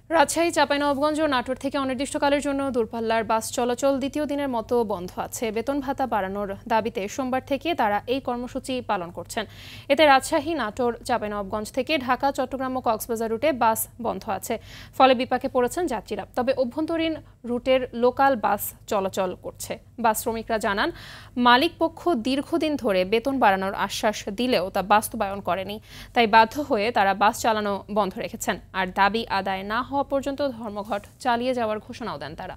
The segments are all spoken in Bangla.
রাজশাহী, চাঁপাইনবাবগঞ্জ ও নাটোর থেকে অনির্দিষ্টকালের জন্য দূরপাল্লার বাস চলাচল দ্বিতীয় দিনের মতো বন্ধ আছে। বেতন ভাতা বাড়ানোর দাবিতে সোমবার থেকে তারা এই কর্মসূচি পালন করছেন। এতে রাজশাহী, নাটোর, চাঁপাইনবাবগঞ্জ থেকে ঢাকা, চট্টগ্রাম ও কক্সবাজার রুটে বাস বন্ধ আছে। ফলে বিপাকে পড়েছেন যাত্রীরা। তবে অভ্যন্তরীণ রুটের লোকাল বাস চলাচল করছে। বাস শ্রমিকরা জানান, মালিকপক্ষ দীর্ঘদিন ধরে বেতন বাড়ানোর আশ্বাস দিলেও তা বাস্তবায়ন করেনি। তাই বাধ্য হয়ে তারা বাস চালানো বন্ধ রেখেছেন। আর দাবি আদায় না হওয়া পর্যন্ত ধর্মঘট চালিয়ে যাওয়ার ঘোষণাও দেন তারা।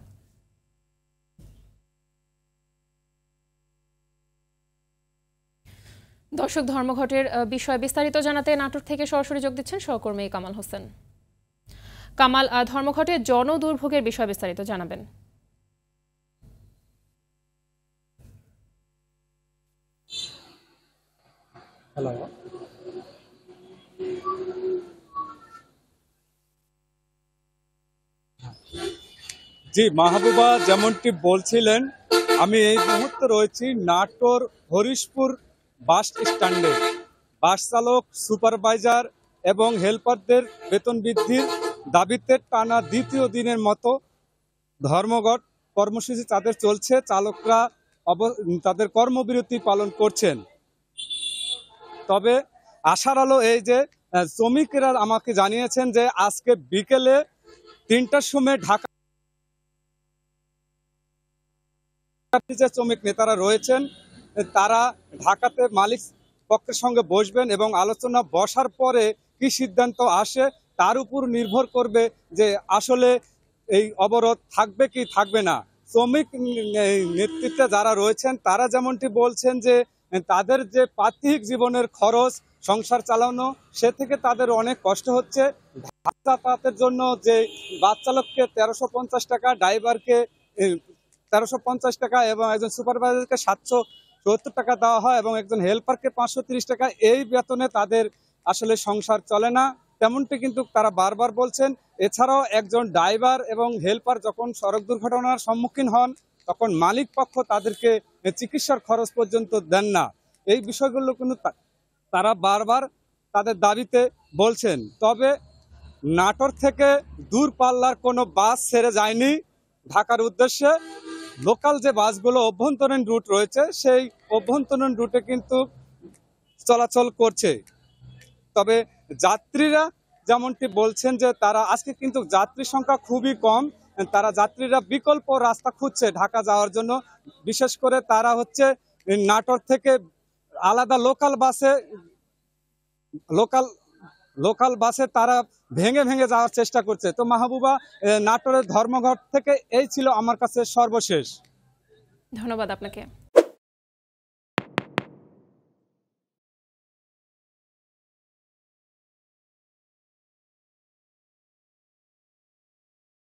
দর্শক, ধর্মঘটের বিষয়ে বিস্তারিত জানাতে নাটোর থেকে সরাসরি যোগ দিচ্ছেন সহকর্মী কামাল হোসেন। কামাল, ধর্মঘটে জনদুর্ভোগের বিষয়ে বিস্তারিত জানাবেন। হ্যালো, জি মাহবুবা, যেমনটি বলছিলেন, আমি এই মুহূর্তে রয়েছি নাটোর হরিশপুর বাস স্ট্যান্ডে। বাস চালক, সুপারভাইজার এবং হেল্পারদের বেতন বৃদ্ধির দাবিতে টানা দ্বিতীয় দিনের মতো ধর্মঘট কর্মসূচি তাদের চলছে। চালকরা তাদের কর্মবিরতি পালন করছেন। তবে আশার আলো এই যে শ্রমিকেরা আমাকে জানিয়েছেন যে আজকে বিকেলে 3টার সময় ঢাকা যে শ্রমিক নেতারা রয়েছেন তারা ঢাকাতে মালিক পক্ষের সঙ্গে বসবেন এবং আলোচনা বসার পরে কি সিদ্ধান্ত আসে তার উপর নির্ভর করবে যে আসলে এই অবরোধ থাকবে কি থাকবে না। শ্রমিক নেতৃত্বে যারা রয়েছেন তারা যেমনটি বলছেন যে তাদের যে প্রাত্যহিক জীবনের খরচ, সংসার চালানো, সে থেকে তাদের অনেক কষ্ট হচ্ছে। যাতায়াতের জন্য যে বাস চালককে 1350 টাকা, ড্রাইভারকে 1350 টাকা এবং একজন সুপারভাইজারকে 770 টাকা দেওয়া হয় এবং একজন হেল্পারকে 530 টাকা। এই বেতনে তাদের আসলে সংসার চলে না, তেমনটি কিন্তু তারা বারবার বলছেন। এছাড়াও একজন ড্রাইভার এবং হেল্পার যখন সড়ক দুর্ঘটনার সম্মুখীন হন তখন মালিক পক্ষ তাদেরকে চিকিৎসার খরচ পর্যন্ত দেন না। এই বিষয়গুলো কিন্তু তারা বারবার তাদের দাবিতে বলছেন। তবে নাটোর থেকে দূরপাল্লার কোনো বাস ছেড়ে যায়নি ঢাকার উদ্দেশ্যে। লোকাল যে বাসগুলো অভ্যন্তরীণ রুট রয়েছে সেই অভ্যন্তরীণ রুটে কিন্তু চলাচল করছে। তবে যাত্রীরা যেমনটি বলছেন যে তারা আজকে কিন্তু যাত্রী সংখ্যা খুবই কম। যাত্রীরা বিকল্প রাস্তা খুঁজছে ঢাকা যাওয়ার জন্য। বিশেষ করে তারা হচ্ছে নাটোর থেকে আলাদা লোকাল বাসে তারা ভেঙে ভেঙে যাওয়ার চেষ্টা করছে। তো মাহবুবা, নাটোরের ধর্মঘট থেকে এই ছিল আমার কাছে সর্বশেষ। ধন্যবাদ আপনাকে।